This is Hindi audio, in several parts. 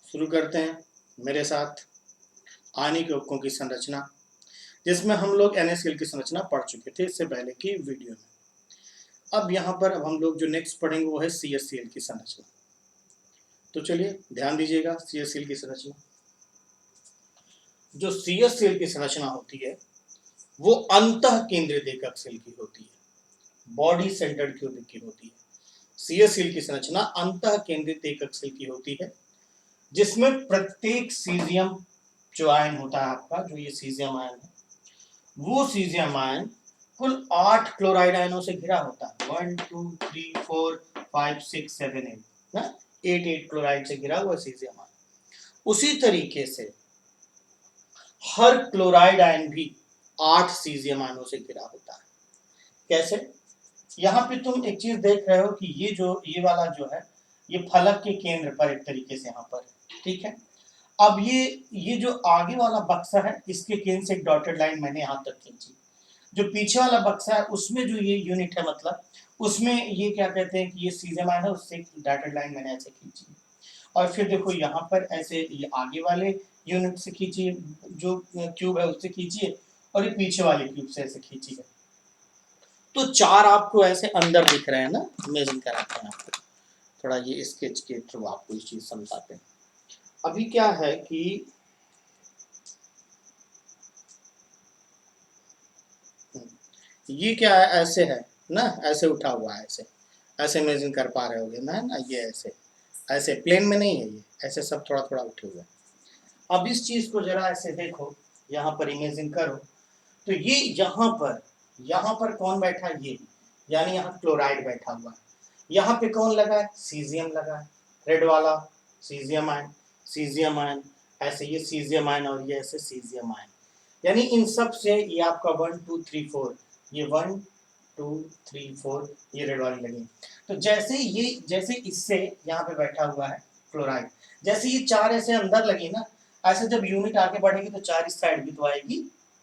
शुरू करते हैं मेरे साथ आणविक यौगिकों की संरचना, जिसमें हम लोग NaCl की संरचना पढ़ चुके थे इससे पहले की वीडियो में। अब यहाँ पर हम लोग जो नेक्स्ट पढ़ेंगे वो है CaCl की संरचना। तो चलिए ध्यान दीजिएगा CaCl की संरचना। जो CaCl की संरचना होती है वो अंतः केंद्रित एकक सेल की होती है, बॉडी सेंटर्ड क्यूबिक की होती है। CaCl की संरचना अंतः केंद्रित एकक सेल की होती है, जिसमें प्रत्येक सीजियम जो आयन होता है आपका, जो ये सीजियम आयन है, वो सीजियम आयन कुल 8 क्लोराइड आयनों से घिरा होता है। 1 2 3 4 5 6 7 8 ना, 8 क्लोराइड से घिरा हुआ सीजियम आयन। उसी तरीके से हर क्लोराइड आयन भी 8 सीजियम आयनों से घिरा होता है। कैसे? यहाँ पे तुम एक चीज देख रहे हो कि ये वाला जो है ये फलक के केंद्र पर एक तरीके से यहाँ पर, ठीक है। अब ये जो आगे वाला बक्सा है इसके केंद्र से एक डॉटेड लाइन मैंने यहाँ तक खींची। जो पीछे वाला बक्सा है उसमें जो ये यूनिट है, मतलब उसमें ये क्या कहते हैं कि ये सीजियम आयन है, उससे डॉटेड लाइन मैंने ऐसे खींची। और फिर देखो यहाँ पर ऐसे ये आगे वाले यूनिट से खींचिए, जो क्यूब है उससे खींचिए, और ये पीछे वाले क्यूब से ऐसे खींचिए। तो 4 आपको ऐसे अंदर दिख रहे हैं ना, इमेजिन कराते हैं आपको थोड़ा, ये स्केच के थ्रू आपको इस चीज समझाते हैं। अभी क्या है कि ये क्या है, ऐसे है ना, ऐसे उठा हुआ है, ऐसे ऐसे इमेजिन कर पा रहे होगे ना, ये ऐसे ऐसे प्लेन में नहीं है, ये ऐसे सब थोड़ा थोड़ा उठे हुए। अब इस चीज को जरा ऐसे देखो, यहाँ पर इमेजिन करो, तो ये यहाँ पर कौन बैठा है, ये यानी यहाँ क्लोराइड बैठा हुआ है। यहाँ पे कौन लगा है, सीजियम लगा है, रेड वाला सीजियम आयन, ऐसे ये सीजियम आयन और ये ऐसे सीजियम आयन, यानी इन सब से ये आपका 1 2 3 4, ये 1 2 3 4 ये रेड वाली लगी। तो जैसे इससे यहाँ पे बैठा हुआ है क्लोराइड, जैसे ये 4 ऐसे अंदर लगी ना, ऐसे जब यूनिट आगे बढ़ेगी तो 4 इस साइड भी तो आएगी।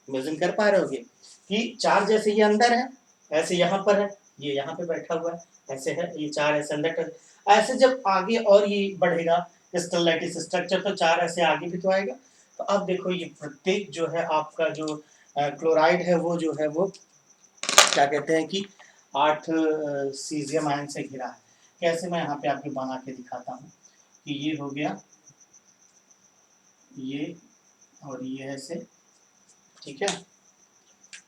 इमेजिन कर पा रहे होगे कि 4 जैसे ये अंदर है, ऐसे यहाँ पर है, ये यहाँ पे बैठा हुआ है, ऐसे है, ये 4 ऐसे अंदर, ऐसे जब आगे और ये बढ़ेगा क्रिस्टल स्ट्रक्चर, तो 4 ऐसे आगे भी तो आएगा। तो अब देखो ये प्रत्येक जो है आपका जो क्लोराइड है वो जो है वो क्या कहते हैं कि 8 सीजियम आयन से घिरा है। कैसे, मैं यहाँ पे आपको बना के दिखाता हूँ कि ये हो गया ये, और ये ऐसे, ठीक है,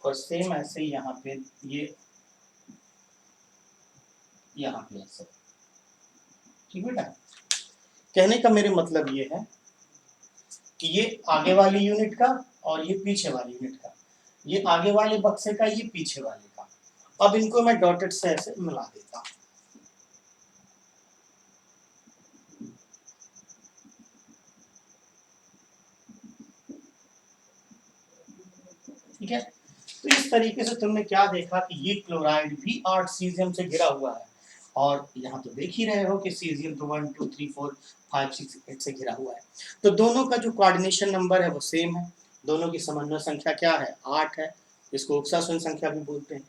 और सेम ऐसे यहाँ पे ये यहाँ पे ऐसे, ठीक बेटा। कहने का मेरे मतलब ये है कि ये आगे वाली यूनिट का और ये पीछे वाली यूनिट का, ये आगे वाले बक्से का, ये पीछे वाले का। अब इनको मैं डॉटेड से ऐसे मिला देता हूं, ठीक है। तो इस तरीके से तुमने क्या देखा कि ये क्लोराइड भी 8 सीजियम से घिरा हुआ है, और यहाँ तो देख ही रहे हो कि सीजियम तो 1 2 3 4 5 6 8 से घिरा हुआ है। तो दोनों का जो कोऑर्डिनेशन नंबर है वो सेम है, दोनों की समन्वय संख्या क्या है, 8 है। इसको उपसासन संख्या भी बोलते हैं।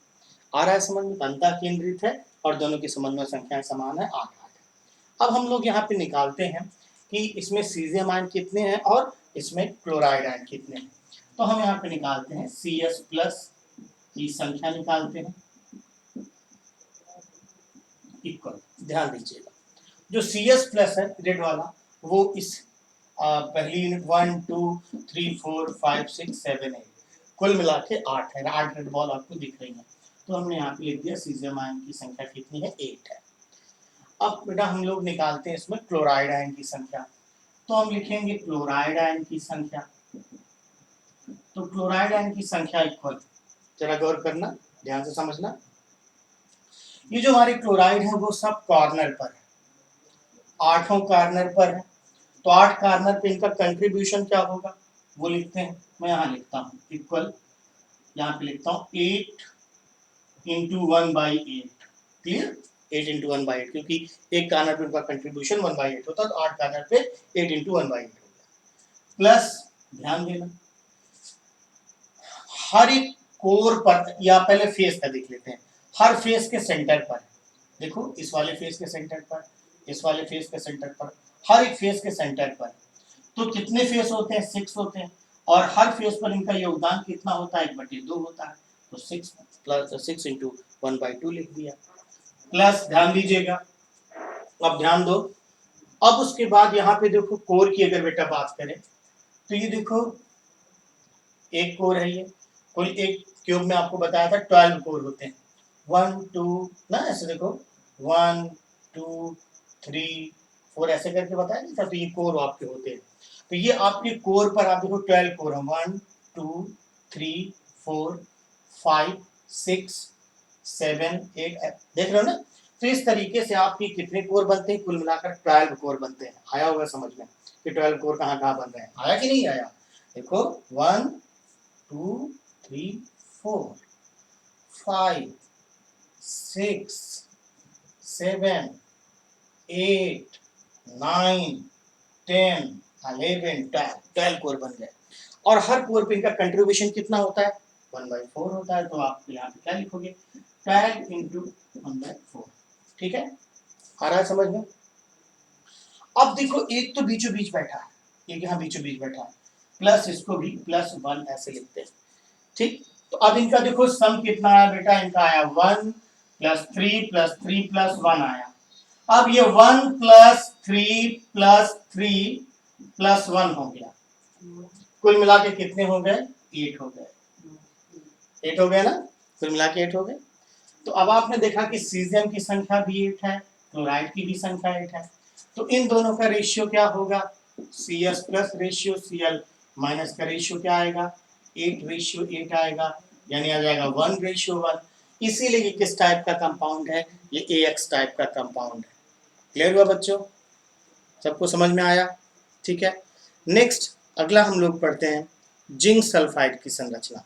आ रहा है समझ में, अंतः केंद्रित है और दोनों की समन्वय संख्याएं समान है, 8 8। अब हम लोग यहाँ पे निकालते हैं कि इसमें सीजियम आयन कितने हैं और इसमें क्लोराइड आयन कितने हैं। तो हम यहाँ पे निकालते हैं CS प्लस की संख्या निकालते हैं इक्वल। ध्यान दीजिएगा, जो CS प्लस है रेड वाला, वो इस पहली यूनिट 1 2 3 4 5 6 7 8 कुल मिला के 8 है। 8 रेड बॉल आपको दिख रही है, तो हमने यहाँ पे लिख दिया सीजियम आयन की संख्या कितनी है, 8 है। अब बेटा हम लोग निकालते हैं इसमें क्लोराइड आयन की संख्या, तो हम लिखेंगे क्लोराइड आयन की संख्या। तो क्लोराइड आयन की संख्या इक्वल, जरा गौर करना, ध्यान से समझना, ये जो हमारे क्लोराइड है वो सब कॉर्नर पर है, 8 कॉर्नर पर है। तो 8 कॉर्नर पे इनका कंट्रीब्यूशन क्या होगा वो लिखते हैं। मैं यहाँ लिखता हूँ इक्वल, यहाँ पे लिखता हूँ 8 इंटू 1/8, क्लियर, 8 इंटू 1/8, क्योंकि एक कॉर्नर पे उनका कंट्रीब्यूशन 1/8 होता है, तो 8 कॉर्नर पे 8 इंटू 1/8 हो गया। प्लस ध्यान देना, हर एक कोर पर, या पहले फेस का देख लेते हैं, हर फेस के सेंटर पर, देखो इस वाले फेस के सेंटर पर, इस वाले फेस के सेंटर पर, हर एक फेस के सेंटर पर। तो कितने फेस होते हैं? 6 होते हैं, और हर फेस पर इनका योगदान कितना होता है? 1/2 होता है। तो 6 प्लस 6 इंटू 1/2 लिख दिया। प्लस ध्यान दीजिएगा, अब ध्यान दो, अब उसके बाद यहाँ पे देखो कोर की अगर बेटा बात करें तो ये देखो एक कोर है, ये कुल एक क्यूब में आपको बताया था 12 कोर होते हैं। 1 2 ना, ऐसे देखो 1 2 3 4 ऐसे करके बताया नहीं था, तो ये कोर आपके होते हैं। तो ये आपके कोर पर आप देखो 12 कोर है, 1 2 3 4 5 6 7 8, देख रहे हो ना। तो इस तरीके से आपके कितने कोर बनते हैं? कुल मिलाकर 12 कोर बनते हैं। आया होगा समझ में कि 12 कोर कहाँ कहाँ बन रहे हैं? आया कि नहीं आया? देखो 1 2 3 4 5 6 7 8 9 10 11 12 कोर बन गए। और हर कोर पे इनका कंट्रीब्यूशन कितना होता है? 1/4 होता है। तो आप यहाँ पे क्या लिखोगे? 12 इंटू 1/4। ठीक है, आ रहा है समझ में? अब देखो एक तो बीचों बीच बैठा है, एक यहाँ बीचों बीच बैठा है, प्लस इसको भी +1 ऐसे लिखते हैं। ठीक, तो अब इनका देखो सम कितना आया बेटा? इनका आया 1 + 3 + 3 + 1 आया। अब ये 1 + 3 + 3 + 1 हो गया, कुल मिला के कितने हो गए? 8 हो गए। 8 हो गए ना, कुल मिला के 8 हो गए। तो अब आपने देखा कि सीजियम की संख्या भी 8 है, क्लोराइड की भी संख्या 8 है। तो इन दोनों का रेशियो क्या होगा? CS plus ratio Cl minus का रेशियो क्या आएगा? 8:8 आएगा, यानी आ जाएगा 1:1। इसीलिए ये किस टाइप का कंपाउंड है? ये AX टाइप का कंपाउंड है। क्लियर हुआ बच्चों? सबको समझ में आया? ठीक है, नेक्स्ट अगला हम लोग पढ़ते हैं जिंक सल्फाइड की संरचना।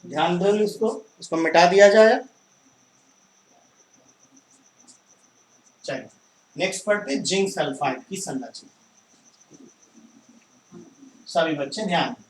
ध्यान दो, इसको मिटा दिया जाए। चलिए नेक्स्ट पढ़ते जिंक सल्फाइड की संरचना। सभी बच्चे ध्यान दें।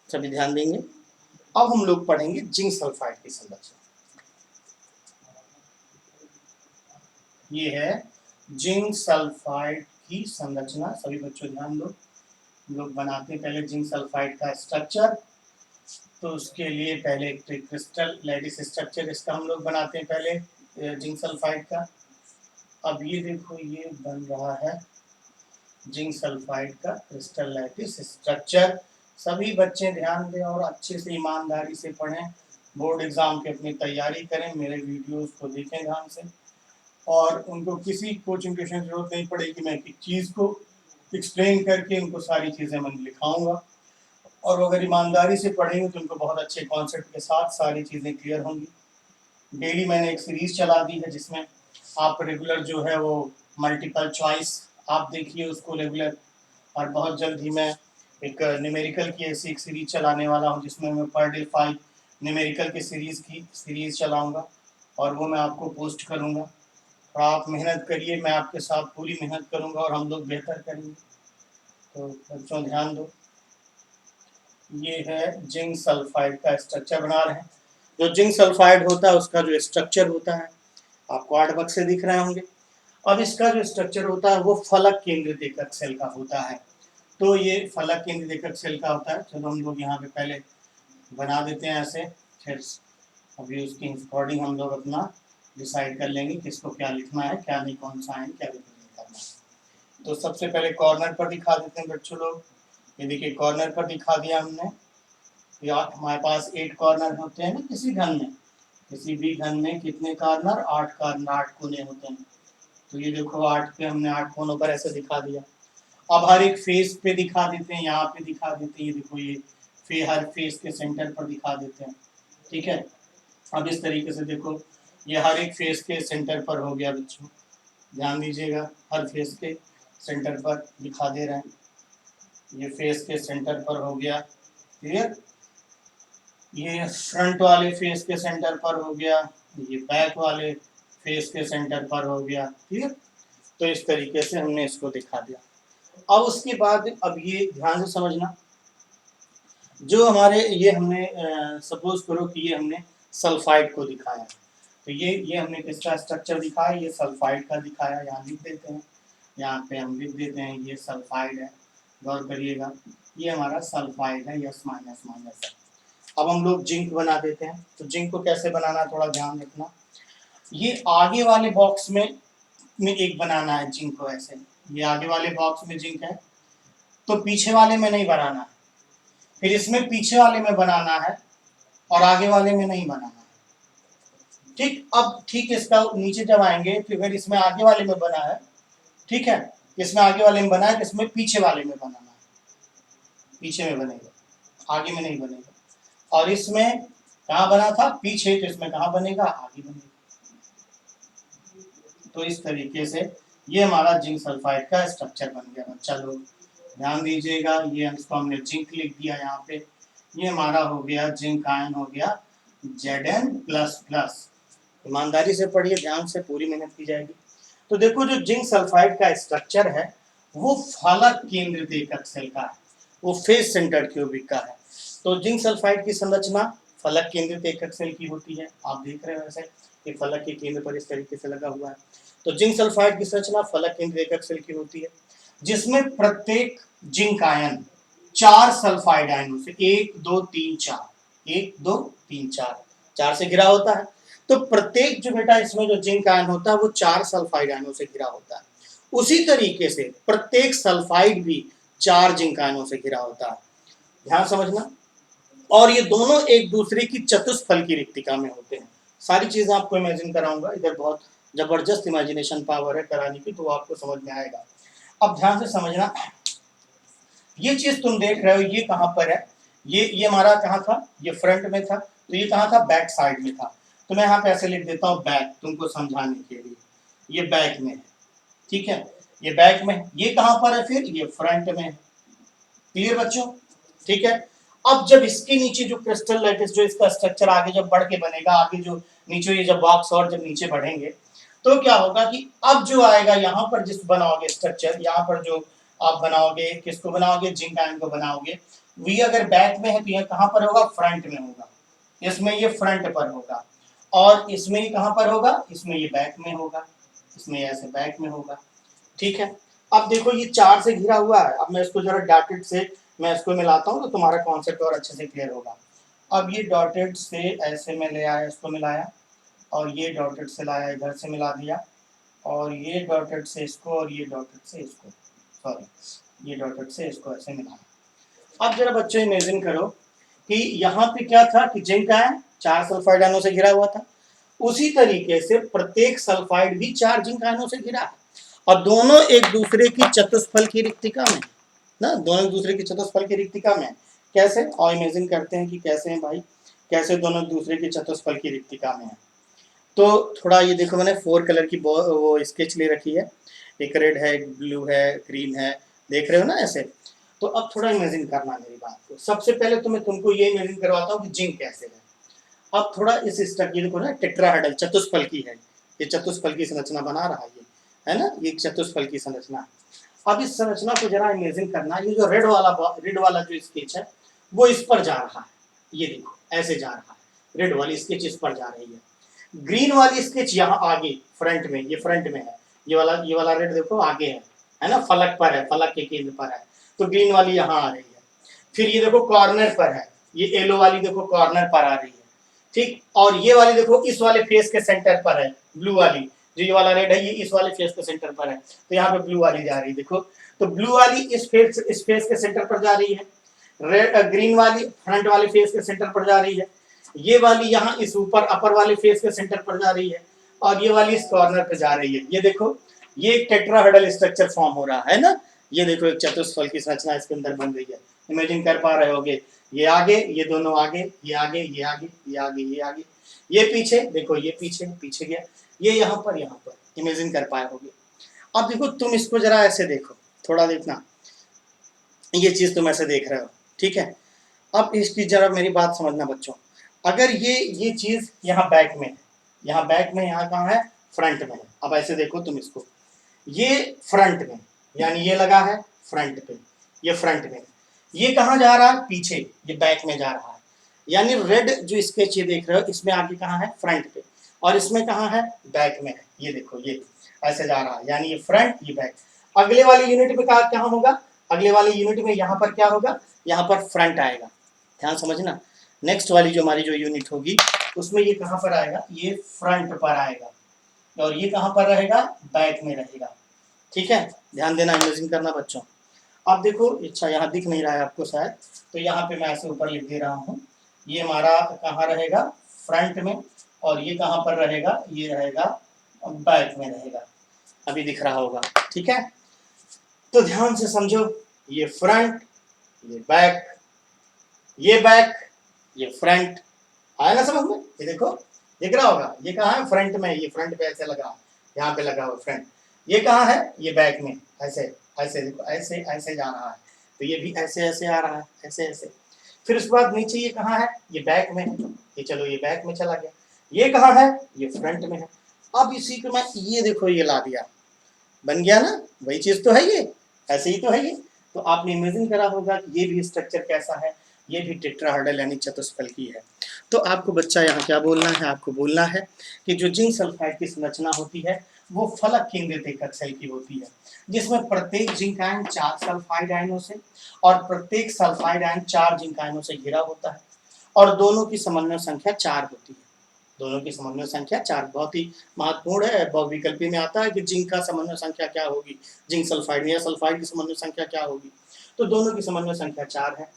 सभी ध्यान देंगे। अब हम लोग पढ़ेंगे जिंक सल्फाइड की संरचना। ये है जिंक सल्फाइड की संरचना। सभी बच्चों ध्यान दो, हम लोग बनाते हैं पहले जिंक सल्फाइड का स्ट्रक्चर। तो उसके लिए पहले एक क्रिस्टल लैटिस स्ट्रक्चर इसका हम लोग बनाते हैं पहले जिंक सल्फाइड का। अब ये देखो ये बन रहा है जिंक सल्फाइड का क्रिस्टल लैटिस स्ट्रक्चर। सभी बच्चे ध्यान दें और अच्छे से ईमानदारी से पढ़ें, बोर्ड एग्जाम की अपनी तैयारी करें, मेरे वीडियोस को देखें ध्यान से, और उनको किसी कोचिंग ट्यूशन की जरूरत नहीं पड़ेगी। मैं एक चीज़ को एक्सप्लेन करके उनको सारी चीज़ें मैं लिखाऊंगा, और अगर ईमानदारी से पढ़ेंगे तो उनको बहुत अच्छे कॉन्सेप्ट के साथ सारी चीज़ें क्लियर होंगी। डेली मैंने एक सीरीज चला दी है जिसमें आप रेगुलर जो है वो मल्टीपल चॉइस आप देखिए उसको रेगुलर, और बहुत जल्द ही मैं एक न्यूमेरिकल की ऐसी एक सीरीज चलाने वाला हूँ जिसमें मैं पर डे 5 न्यूमेरिकल की सीरीज चलाऊँगा, और वो मैं आपको पोस्ट करूँगा। और आप मेहनत करिए, मैं आपके साथ पूरी मेहनत करूँगा और हम लोग बेहतर करेंगे। तो बच्चों ध्यान दो, ये है जिंक सल्फाइड का स्ट्रक्चर बना रहे हैं। जो जिंक सल्फाइड होता है उसका जो स्ट्रक्चर होता है आपको 8 बक्से दिख रहे होंगे। अब इसका जो स्ट्रक्चर होता है वो फलक केंद्रित एकक सेल का होता है। तो ये फलक केंद्रित एकक सेल का होता है। चलो हम लोग यहाँ पे पहले बना देते हैं ऐसे, फिर अभी उसकी अकॉर्डिंग हम लोग अपना डिसाइड कर लेंगे किसको क्या लिखना है, क्या नहीं, कौन सा है, क्या रिप्रेजेंट करना है। तो सबसे पहले कॉर्नर पर दिखा देते हैं बच्चों लोग। ये देखिए कॉर्नर पर दिखा दिया हमने। या हमारे पास 8 कॉर्नर होते हैं ना किसी घन में, किसी भी घन में कितने कॉर्नर? 8 कॉर्नर, 8 कोने होते हैं। तो ये देखो 8 पे हमने 8 कोनों पर ऐसे दिखा दिया। अब हर एक फेस पे दिखा देते हैं, यहाँ पे दिखा देते हैं, ये देखो ये हर फेस के सेंटर पर दिखा देते हैं। ठीक है, अब इस तरीके से देखो ये हर एक फेस के सेंटर पर हो गया बच्चों, ध्यान दीजिएगा, हर फेस के सेंटर पर दिखा दे रहे हैं। ये फेस के सेंटर पर हो गया, क्लियर। ये फ्रंट वाले फेस के सेंटर पर हो गया, ये बैक वाले फेस के सेंटर पर हो गया, क्लियर। तो इस तरीके से हमने इसको दिखा दिया। अब उसके बाद अब ये ध्यान से समझना, जो हमारे ये हमने सपोज करो कि ये हमने सल्फाइड को दिखाया, तो ये हमने किसका स्ट्रक्चर दिखाया, ये सल्फाइड का दिखाया, यहाँ लिख देते हैं, यहाँ पे हम लिख देते हैं ये सल्फाइड है, गौर करिएगा ये हमारा सल्फाइड है, यस माइनस माइनस है। अब हम लोग जिंक बना देते हैं, तो जिंक को कैसे बनाना थोड़ा ध्यान रखना, ये आगे वाले बॉक्स में एक बनाना है जिंक को ऐसे, ये आगे वाले बॉक्स में जिंक है, तो पीछे वाले में नहीं बनाना है, फिर इसमें पीछे वाले में बनाना है और आगे वाले में नहीं बनाना है, ठीक। अब ठीक इसका नीचे जब आएंगे तो फिर इसमें आगे वाले में बना है, ठीक है, इसमें आगे वाले में बना है, इसमें पीछे वाले में बनाना है, पीछे में बनेगा, आगे में नहीं बनेगा। और इसमें कहाँ बना था, पीछे, तो इसमें कहाँ बनेगा, आगे बनेगा। तो इस तरीके से ये हमारा जिंक सल्फाइड का स्ट्रक्चर बन गया। बच्चा लोग ध्यान दीजिएगा, ये इसको हमने जिंक लिख दिया यहाँ पे, ये हमारा हो गया जिंक आयन हो गया Zn++। ईमानदारी से पढ़िए, ध्यान से, पूरी मेहनत की जाएगी। तो देखो जो जिंक सल्फाइड का स्ट्रक्चर है वो फलक केंद्रित एकक सेल का है, वो फेस सेंटर्ड क्यूबिक का है। तो जिंक सल्फाइड की संरचना फलक केंद्रित एकक सेल की होती है, आप देख रहे हो वैसे कि फलक के केंद्र पर इस तरीके से लगा हुआ है। तो जिंक सल्फाइड की संरचना फलक केंद्रित एकक सेल की होती है, जिसमें प्रत्येक जिंक आयन 4 सल्फाइड आयनों से 1 2 3 4 1 2 3 4 से घिरा होता है। तो प्रत्येक जो बेटा इसमें जो जिंक आयन होता है वो 4 सल्फाइड आयनों से घिरा होता है। उसी तरीके से प्रत्येक सल्फाइड भी 4 जिंक आयनों से घिरा होता है, ध्यान समझना। और ये दोनों एक दूसरे की चतुष्फल की रिक्तिका में होते हैं। सारी चीजें आपको इमेजिन कराऊंगा, इधर बहुत जबरदस्त इमेजिनेशन पावर है कराने की, तो आपको समझ में आएगा। अब ध्यान से समझना, ये चीज तुम देख रहे हो ये कहां पर है, ये हमारा कहां था, ये फ्रंट में था, तो ये कहां था, बैक साइड में था। तो मैं यहाँ पे ऐसे लिख देता हूँ बैक, तुमको समझाने के लिए, ये बैक में है, ठीक है, ये बैक में। ये कहां पर है फिर, ये फ्रंट में है, क्लियर बच्चों, ठीक है। अब जब इसके नीचे जो क्रिस्टल लैटिस जो इसका स्ट्रक्चर आगे जब बढ़ के बनेगा, आगे जो नीचे ये जब बॉक्स और जब नीचे बढ़ेंगे, तो क्या होगा कि अब जो आएगा यहाँ पर जिस बनाओगे स्ट्रक्चर, यहाँ पर जो आप बनाओगे, किसको बनाओगे, जिंक आयन को बनाओगे, वी अगर बैक में है तो यह कहां पर होगा, फ्रंट में होगा, इसमें ये फ्रंट पर होगा, और इसमें ये कहां पर होगा, इसमें ये बैक में होगा, इसमें ऐसे बैक में होगा, ठीक है। अब देखो ये 4 से घिरा हुआ है, अब मैं इसको जरा डॉटेड से मैं इसको मिलाता हूँ तो तुम्हारा कॉन्सेप्ट और अच्छे से क्लियर होगा। अब ये डॉटेड से ऐसे में ले आया, इसको मिलाया, और ये डॉटेड से लाया इधर से मिला दिया, और ये डॉटेड से इसको, और ये डॉटेड से इसको, सॉरी ये डॉटेड से इसको ऐसे मिलाया। अब जरा बच्चों इमेजिन करो कि यहाँ पे क्या था कि जिंक आयन 4 सल्फाइड आयनों से घिरा हुआ था, उसी तरीके से प्रत्येक सल्फाइड भी 4 जिंक आयनों से घिरा है, और दोनों एक दूसरे की चतुष्फल की रिक्तिका में ना, दोनों एक दूसरे की चतुष्फल की रिक्तिका में। कैसे, और इमेजिन करते हैं कि कैसे हैं भाई, कैसे दोनों एक दूसरे की चतुष्फल की रिक्तिका में है। तो थोड़ा ये देखो, मैंने 4 कलर की वो स्केच ले रखी है, एक रेड है, एक ब्लू है, ग्रीन है, देख रहे हो ना ऐसे। तो अब थोड़ा इमेजिन करना मेरी बात को। सबसे पहले तो मैं तुमको ये इमेजिन करवाता हूँ कि जिंक कैसे है। अब थोड़ा इस स्ट्रक्चर को ना, टेट्राहेड्रल चतुष्फल की है, ये चतुष्फल की संरचना बना रहा है ना, ये चतुष्फल की संरचना। अब इस संरचना को जरा इमेजिन करना, ये जो रेड वाला जो स्केच है वो इस पर जा रहा है, ये देखो ऐसे जा रहा है, रेड वाली स्केच इस पर जा रही है, ग्रीन वाली स्केच यहाँ आगे फ्रंट में, ये फ्रंट में है, ये वाला रेड देखो आगे है ना, फलक पर है, फलक के केंद्र पर है, तो ग्रीन वाली यहाँ आ रही है। फिर ये देखो कॉर्नर पर है, ये येलो वाली देखो कॉर्नर पर आ रही है, ठीक। और ये वाली देखो इस वाले फेस के सेंटर पर है, ब्लू वाली, जो ये वाला रेड है ये इस वाले फेस के सेंटर पर है, तो यहाँ पे ब्लू वाली जा रही है, देखो। तो ब्लू वाली इस फेस के सेंटर पर जा रही है, रेड ग्रीन वाली फ्रंट वाले फेस के सेंटर पर जा रही है, ये वाली यहाँ इस ऊपर अपर वाले फेस के सेंटर पर जा रही है, और ये वाली इस कॉर्नर पर जा रही है। ये देखो ये एक टेट्राहेड्रल स्ट्रक्चर फॉर्म हो रहा है ना, ये देखो एक चतुष्फल की संरचना इसके अंदर बन रही है, इमेजिन कर पा रहे होगे। ये आगे, ये दोनों आगे, ये आगे, ये आगे, ये आगे, ये आगे, ये पीछे, देखो ये पीछे पीछे गया, ये यहाँ पर इमेजिन कर पाए होगे। अब देखो तुम इसको जरा ऐसे देखो, थोड़ा देखना, ये चीज तुम ऐसे देख रहे हो, ठीक है। अब इसकी जरा मेरी बात समझना बच्चों, अगर ये चीज यहाँ बैक में है, यहाँ बैक में, यहाँ कहाँ है, फ्रंट में है। अब ऐसे देखो तुम इसको, ये फ्रंट में, यानी ये लगा है फ्रंट पे, ये फ्रंट में, ये कहाँ जा रहा है, पीछे, ये बैक में जा रहा है। यानी रेड जो स्केच ये देख रहे हो, इसमें आगे कहाँ है, फ्रंट पे, और इसमें कहाँ है, बैक में है। ये देखो, ये ऐसे जा रहा है, यानी ये फ्रंट, ये बैक। अगले वाली यूनिट में कहाँ होगा, अगले वाली यूनिट में यहाँ पर क्या होगा, यहाँ पर फ्रंट आएगा। ध्यान समझना, नेक्स्ट वाली जो हमारी जो यूनिट होगी उसमें ये कहाँ पर आएगा, ये फ्रंट पर आएगा, और ये कहाँ पर रहेगा, बैक में रहेगा। ठीक है, ध्यान देना, इमेजिन करना बच्चों। अब देखो, अच्छा यहाँ दिख नहीं रहा है आपको शायद, तो यहाँ पे मैं ऐसे ऊपर लिख दे रहा हूँ, ये हमारा कहाँ रहेगा, फ्रंट में, और ये कहाँ पर रहेगा, ये रहेगा बैक में रहेगा। अभी दिख रहा होगा, ठीक है। तो ध्यान से समझो, ये फ्रंट, ये बैक, ये बैक, ये फ्रंट, आया ना समझ में। ये देखो, दिख रहा होगा, ये कहाँ है, फ्रंट में, ये फ्रंट पे ऐसे लगा, यहाँ पे लगा हुआ फ्रंट। ये कहाँ है, ये बैक में, ऐसे ऐसे देखो, ऐसे ऐसे जा रहा है, तो ये भी ऐसे ऐसे आ रहा है, ऐसे ऐसे। फिर उसके बाद नीचे ये कहाँ है, ये बैक में है, ये चलो ये बैक में चला गया। ये कहाँ है, ये फ्रंट में है। अब इसी को मैं, ये देखो, ये ला दिया, बन गया ना, वही चीज तो है ये, ऐसे ही तो है ये। तो आपने इमेजिन करा होगा कि ये भी स्ट्रक्चर कैसा है, ये भी टेट्राहेड्रल यानी चतुष्फलकी है। तो आपको बच्चा यहाँ क्या बोलना है, आपको बोलना है कि जो जिंक सल्फाइड की संरचना होती है वो फलक केंद्रित एकक सेल की होती है, जिसमें प्रत्येक जिंक आयन 4 सल्फाइड आयनों से और प्रत्येक सल्फाइड आयन 4 जिंक आयनों से घिरा होता है, और दोनों की समन्वय संख्या 4 होती है। दोनों की समन्वय संख्या 4 बहुत ही महत्वपूर्ण है। बहुविकल्पी में आता है कि जिंक का समन्वय संख्या क्या होगी, जिंक सल्फाइड या सल्फाइड की समन्वय संख्या क्या होगी। तो दोनों की समन्वय संख्या 4 है,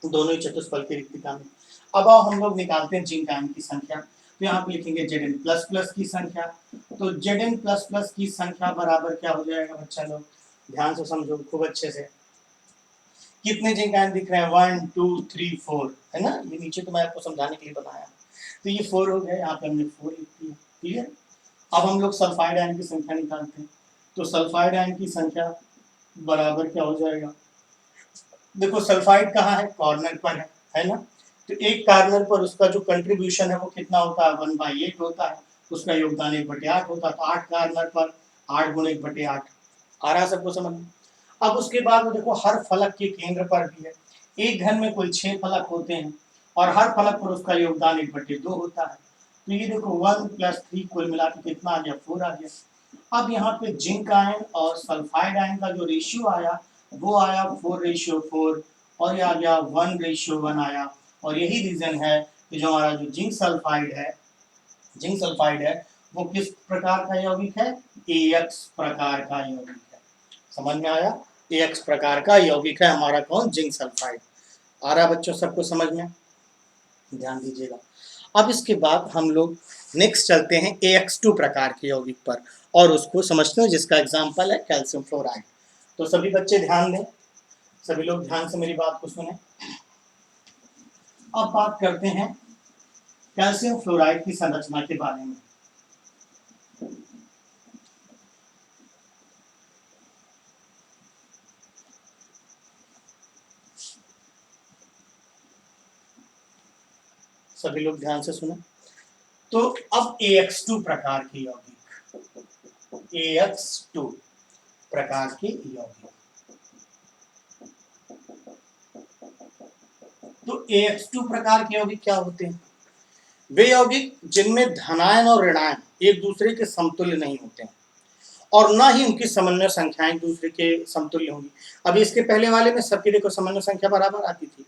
दोनों ही चतुष्फलकी रिक्तिका में। अब आओ हम लोग निकालते हैं जिंक आयन की संख्या। तो यहाँ पे लिखेंगे Zn++ की संख्या। तो Zn++ की संख्या बराबर क्या हो जाएगा बच्चा लोग, ध्यान से समझो खूब अच्छे से। कितने जिंक आयन दिख रहे हैं, 1 2 3 4, है ना। ये नीचे तो मैं आपको समझाने के लिए बनाया, तो ये 4 हो गए, यहाँ पे हमने 4 लिख दिया, क्लियर। अब हम लोग सल्फाइड आयन की संख्या निकालते हैं। तो सल्फाइड आयन की संख्या बराबर क्या हो जाएगा, देखो सल्फाइड कहाँ है, कॉर्नर पर है ना। तो एक कॉर्नर पर उसका जो कंट्रीब्यूशन है वो कितना होता है, 1/8 होता है, उसका योगदान 1/8 होता है। तो 8 कॉर्नर पर 8 गुणे 1/8 आ रहा है सबको समझ में। अब उसके बाद वो देखो, हर फलक के केंद्र पर भी है, एक घन में कुल 6 फलक होते हैं, और हर फलक पर उसका योगदान 1/2 होता है। तो ये देखो 1 + 3 कुल मिला के कितना आ गया, 4 आ गया। अब यहाँ पे जिंक आयन और सल्फाइड आयन का जो रेशियो आया वो आया 4:4, और ये आ गया 1:1 आया। और यही रीजन है कि जो हमारा जो जिंक सल्फाइड है वो किस प्रकार का यौगिक है, AX प्रकार का यौगिक है। समझ में आया, AX प्रकार का यौगिक है हमारा कौन, जिंक सल्फाइड। आ रहा बच्चों सबको समझ में, ध्यान दीजिएगा। अब इसके बाद हम लोग नेक्स्ट चलते हैं AX2 प्रकार के यौगिक पर, और उसको समझते हैं, जिसका एग्जाम्पल है कैल्शियम फ्लोराइड। तो सभी बच्चे ध्यान दें, सभी लोग ध्यान से मेरी बात को सुने। अब बात करते हैं कैल्शियम फ्लोराइड की संरचना के बारे में। सभी लोग ध्यान से सुने। तो अब AX2 प्रकार के यौगिक, AX2 प्रकार के यौगिक, तो AX2 प्रकार के यौगिक क्या होते हैं, वे यौगिक जिनमें धनायन और ऋणायन एक दूसरे के समतुल्य नहीं होते हैं, और ना ही उनकी समन्वय संख्याएं एक दूसरे के समतुल्य होंगी। अभी इसके पहले वाले में सबकी देखो समन्वय संख्या बराबर आती थी,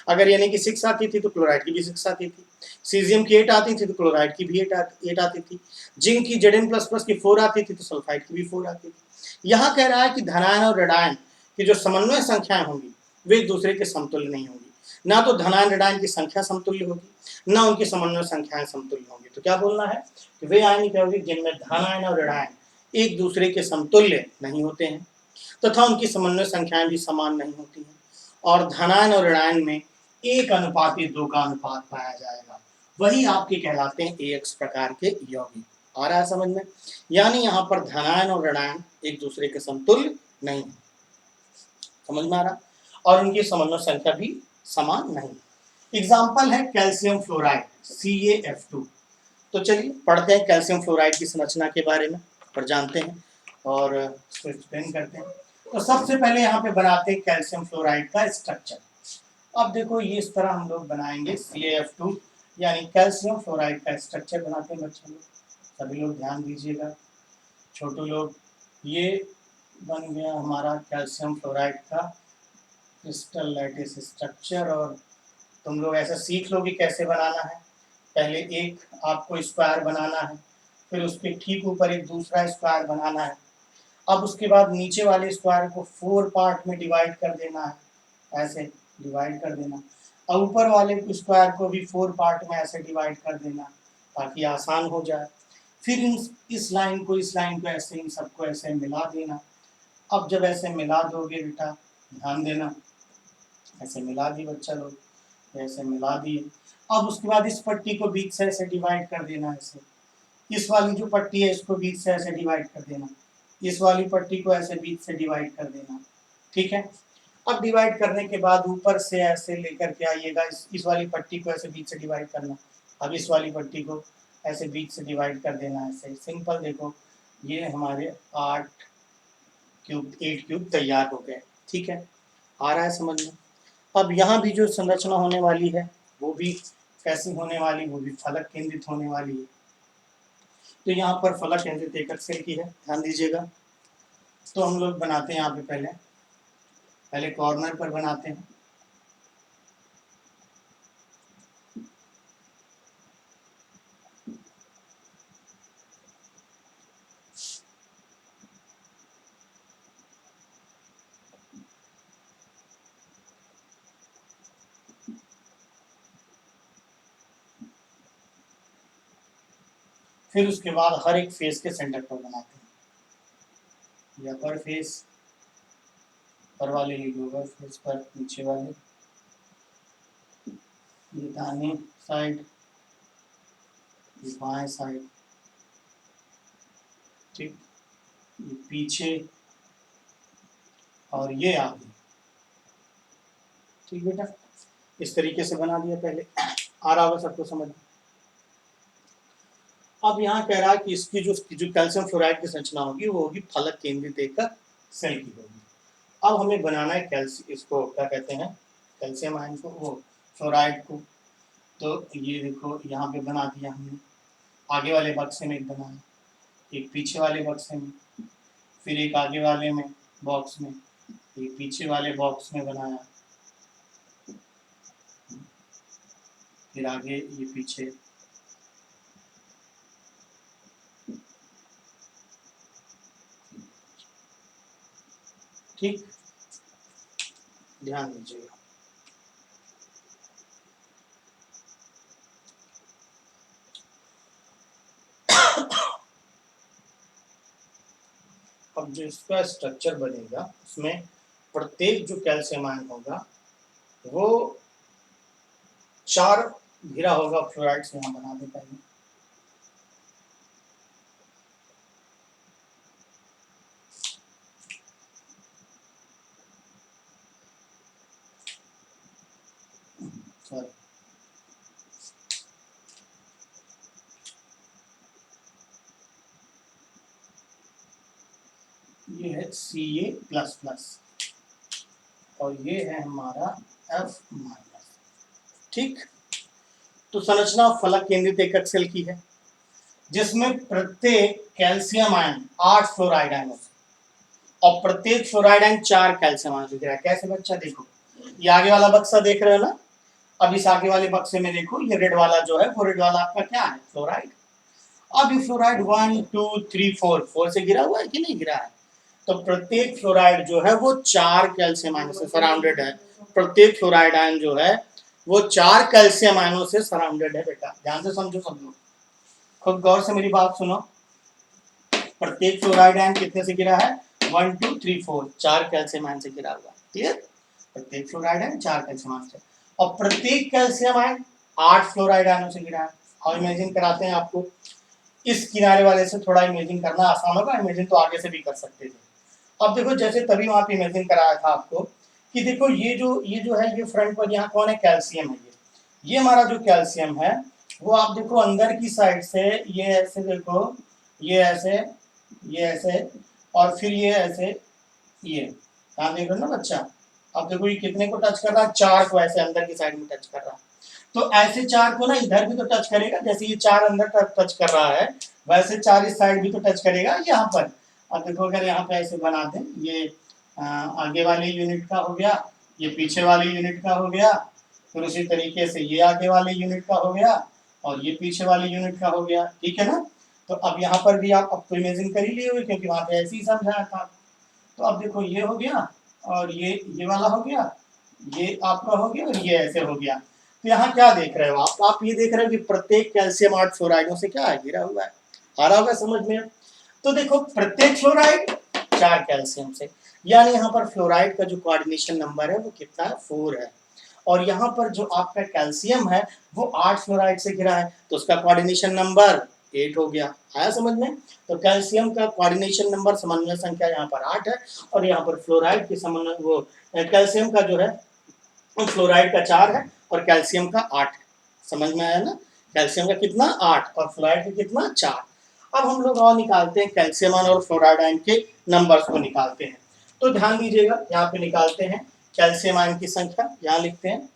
अगर यानी कि 6 आती थी तो क्लोराइड की भी 6 आती थी, सीजियम की 8 आती थी तो क्लोराइड की भी 8 आती थी, जिंक की Zn++ की 4 आती थी तो सल्फाइड की भी 4 आती थी। यहाँ कह रहा है कि धनायन और ऋणायन की जो समन्वय संख्याएं होंगी वे एक दूसरे के समतुल्य नहीं होंगी, ना तो धनायन ऋणायन की संख्या समतुल्य होगी, ना उनकी समन्वय संख्याएं समतुल्य होंगी। तो क्या बोलना है कि वे आयनिक यौगिक जिनमें धनायन और ऋणायन एक दूसरे के समतुल्य नहीं होते हैं, तथा उनकी समन्वय संख्याएं भी समान नहीं होती हैं, और धनायन और ऋणायन में 1:2 का अनुपात पाया जाएगा, वही आपके कहलाते हैं AX प्रकार के यौगिक। आ रहा है समझ में, यानी यहाँ पर धनायन और ऋणायन एक दूसरे के समतुल्य नहीं है। समझ में आ रहा। और उनकी समन्वय संख्या भी समान नहीं। एग्जाम्पल है कैल्शियम फ्लोराइड CaF2। तो चलिए पढ़ते हैं कैल्शियम फ्लोराइड की संरचना के बारे में और जानते हैं और इसको एक्सप्लेन करते हैं। तो सबसे पहले यहाँ पे बनाते हैं कैल्शियम फ्लोराइड का स्ट्रक्चर। अब देखो ये इस तरह हम लोग बनाएंगे CaF2 यानी कैल्शियम फ्लोराइड का स्ट्रक्चर बनाते हैं बच्चों लोग, सभी लोग ध्यान दीजिएगा छोटू लोग। ये बन गया हमारा कैल्शियम फ्लोराइड का क्रिस्टल लैटिस स्ट्रक्चर और तुम लोग ऐसा सीख लो कि कैसे बनाना है। पहले एक आपको स्क्वायर बनाना है, फिर उसके ठीक ऊपर एक दूसरा स्क्वायर बनाना है। अब उसके बाद नीचे वाले स्क्वायर को 4 पार्ट में डिवाइड कर देना है, ऐसे डिवाइड कर देना। और ऊपर वाले स्क्वायर को भी 4 पार्ट में ऐसे डिवाइड कर देना ताकि आसान हो जाए। फिर इस लाइन को ऐसे इन सबको ऐसे मिला देना। अब जब ऐसे मिला दोगे बेटा ध्यान देना, ऐसे मिला दी बच्चा लोग, ऐसे मिला दिए। अब उसके बाद इस पट्टी को बीच से ऐसे डिवाइड कर देना, ऐसे इस वाली जो पट्टी है इसको बीच से ऐसे डिवाइड कर देना, इस वाली पट्टी को ऐसे बीच से डिवाइड कर देना, ठीक है। अब डिवाइड करने के बाद ऊपर से ऐसे लेकर के आइएगा, इस वाली पट्टी को ऐसे बीच से डिवाइड करना। अब इस वाली पट्टी को ऐसे बीच से डिवाइड कर देना, ऐसे सिंपल। देखो ये हमारे 8 क्यूब तैयार हो गए, ठीक है। आ रहा है समझ में। अब यहाँ भी जो संरचना होने वाली है वो भी कैसी होने वाली, वो भी फलक केंद्रित होने वाली है। तो यहाँ पर फलक केंद्रित एकक सेल की है, ध्यान दीजिएगा। तो हम लोग बनाते हैं यहाँ पे पहले कॉर्नर पर बनाते हैं। फिर उसके बाद हर एक फेस के सेंटर पर बनाते हैं, या पर फेस पर वाले लोअर फेस पर, नीचे वाले ये दाहिने साइड, ये बाएं साइड, ठीक, ये पीछे और ये आगे, ठीक बेटा। इस तरीके से बना दिया पहले, आ रहा होगा सबको समझ। अब यहाँ कह रहा है कि इसकी जो कैल्शियम फ्लोराइड की संरचना होगी वो होगी फलक केंद्रित एकक सेल की होगी। अब हमें बनाना है कैल्शियम, इसको क्या कहते हैं, कैल्शियम आयन को, वो फ्लोराइड को। तो ये देखो यहाँ पे बना दिया हमने, आगे वाले बक्से में एक बनाया, एक पीछे वाले बक्से में, फिर एक आगे वाले में बॉक्स में, एक पीछे वाले बॉक्स में बनाया, फिर आगे ये पीछे, ठीक, ध्यान दीजिएगा। अब जो इसका स्ट्रक्चर बनेगा उसमें प्रत्येक जो कैल्शियम आयन होगा वो 4 घिरा होगा फ्लोराइड से। यहाँ बना दे पहले, सॉरी ये है Ca++ और ये है हमारा F-, ठीक। तो संरचना फलक केंद्रित एकक सेल की है जिसमें प्रत्येक कैल्शियम आयन 8 फ्लोराइड आयनों से और प्रत्येक फ्लोराइड आयन 4 कैल्शियम आयनों से घिरा है। कैसे बच्चा, देखो ये आगे वाला बक्सा देख रहे हो ना, अब इस आगे वाले बक्से में देखो ये रेड वाला जो है वो रेड वाला आपका क्या है, फ्लोराइड। अब ये फ्लोराइड 1 2 3 4 से घिरा हुआ है कि नहीं घिरा है। तो प्रत्येक फ्लोराइड जो है वो 4 कैल्शियम आयनों से सराउंडेड है। प्रत्येक फ्लोराइड आयन जो है वो 4 कैल्शियम आयनों से सराउंडेड है बेटा, ध्यान से समझो सब लोग, खुद गौर से मेरी बात सुनो। प्रत्येक फ्लोराइड आयन कितने से घिरा है, 1 2 3 4, 4 कैल्शियम आयन से घिरा हुआ, क्लियर। प्रत्येक फ्लोराइड आयन 4 कैल्शियम आयन से, और प्रत्येक कैल्शियम आयन 8 फ्लोराइड आयनों से घिरा है। और इमेजिन कराते हैं आपको, इस किनारे वाले से थोड़ा इमेजिन करना आसान होगा, इमेजिन तो आगे से भी कर सकते थे। अब देखो जैसे तभी वहां पे इमेजिन कराया था आपको कि देखो ये जो है ये फ्रंट पर यहाँ कौन है, कैल्शियम है। ये हमारा जो कैल्शियम है वो आप देखो अंदर की साइड से ये ऐसे देखो, ये ऐसे और फिर ये ऐसे, ये यहाँ देख रहे हो ना बच्चा। अब देखो ये कितने को टच कर रहा है, 4 को ऐसे अंदर की साइड में टच कर रहा है। तो ऐसे 4 को ना इधर भी तो टच करेगा, जैसे ये 4 अंदर टच कर रहा है वैसे 4 इस साइड भी तो टच करेगा यहाँ पर। अब देखो अगर यहाँ पे ऐसे बना दें, ये आगे वाले यूनिट का हो गया, ये पीछे वाले यूनिट का हो गया, फिर उसी तरीके से ये आगे वाले यूनिट का हो गया और ये पीछे वाले यूनिट का हो गया, ठीक है ना। तो अब यहाँ पर भी आप अब तो इमेजिन कर ही लिए हुए क्योंकि वहां पे ऐसे ही समझाया था। तो अब देखो ये हो गया और ये वाला हो गया, ये आपका हो गया और ये ऐसे हो गया। तो यहाँ क्या देख रहे हो आप ये देख रहे हो कि प्रत्येक कैल्शियम 8 फ्लोराइडों से क्या है, घिरा हुआ है। आ रहा होगा समझ में। तो देखो प्रत्येक फ्लोराइड 4 कैल्शियम से, यानी यहाँ पर फ्लोराइड का जो कोऑर्डिनेशन नंबर है वो कितना है, 4 है। और यहाँ पर जो आपका कैल्शियम है वो 8 फ्लोराइड से घिरा है, तो उसका कोऑर्डिनेशन नंबर 8 हो गया। आया समझ में। तो कैल्शियम का कोऑर्डिनेशन नंबर समन्वय संख्या यहाँ पर 8 है और यहाँ पर फ्लोराइड के समन्वय वो कैल्शियम का जो है फ्लोराइड का 4 है और कैल्शियम का 8 है। समझ में आया ना। कैल्शियम का कितना 8 और फ्लोराइड का कितना 4। अब हम लोग और निकालते हैं कैल्शियम आयन और फ्लोराइड आयन के नंबर्स को निकालते हैं। तो ध्यान दीजिएगा यहाँ पे निकालते हैं कैल्शियम आयन की संख्या, यहाँ लिखते हैं,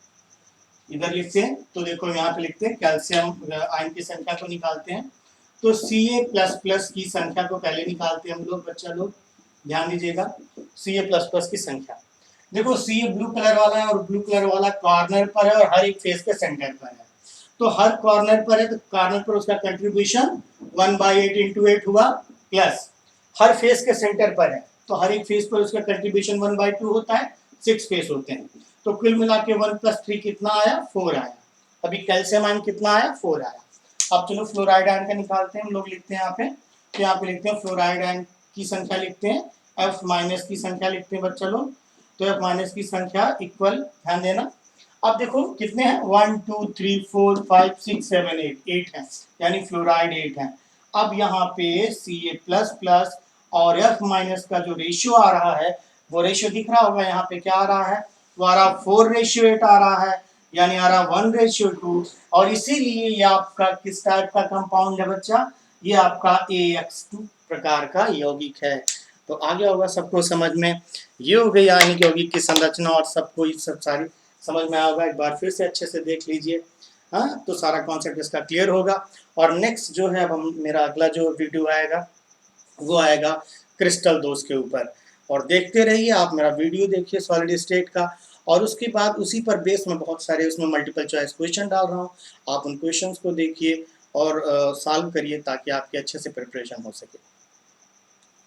इधर लिखते हैं। तो देखो यहाँ पे लिखते हैं कैल्शियम आयन की संख्या को निकालते हैं। तो Ca++ की संख्या को पहले निकालते हैं हम लोग, बच्चा लोग ध्यान दीजिएगा। Ca++ की संख्या देखो, Ca ब्लू कलर वाला है और ब्लू कलर वाला कॉर्नर पर है और हर एक फेस के सेंटर पर है। तो हर कॉर्नर पर है तो कॉर्नर पर उसका कंट्रीब्यूशन 1/8 × 8 हुआ, प्लस हर फेस के सेंटर पर है तो हर एक फेस पर उसका कंट्रीब्यूशन 1/2 होता है, 6 फेस होते हैं। तो कुल मिला के 1 + 3 कितना आया, 4 आया। अभी कैल्शियम आयन कितना आया, 4 आया। अब चलो फ्लोराइड आयन का निकालते हैं हम लोग, लिखते हैं यहाँ पे। तो यहाँ पे लिखते हैं फ्लोराइड आयन की संख्या लिखते हैं, F- की संख्या लिखते हैं बच्चा लोग। तो F- की संख्या इक्वल, ध्यान देना। अब देखो कितने हैं, 1 2 3 4 5 6 7 8 है, यानी फ्लोराइड 8 है। अब यहाँ पे Ca++ और F- का जो रेशियो आ रहा है वो रेशियो दिख रहा होगा, यहाँ पे क्या आ रहा है, वो आ रहा 4:8 आ रहा है, यानी आ रहा 1:2। और इसीलिए ये आपका किस टाइप का कंपाउंड है बच्चा, ये आपका AX2 प्रकार का यौगिक है। तो आ गया होगा सबको समझ में। ये हो गई आयनिक यौगिक की संरचना और सबको ये सब सारी समझ में आएगा। एक बार फिर से अच्छे से देख लीजिए, हाँ, तो सारा कॉन्सेप्ट इसका क्लियर होगा। और नेक्स्ट जो है अब मेरा अगला जो वीडियो आएगा वो आएगा क्रिस्टल दोष के ऊपर। और देखते रहिए आप, मेरा वीडियो देखिए सॉलिड स्टेट का, और उसके बाद उसी पर बेस में बहुत सारे उसमें मल्टीपल चॉइस क्वेश्चन डाल रहा हूँ, आप उन क्वेश्चंस को देखिए और सॉल्व करिए ताकि आपके अच्छे से प्रिपरेशन हो सके।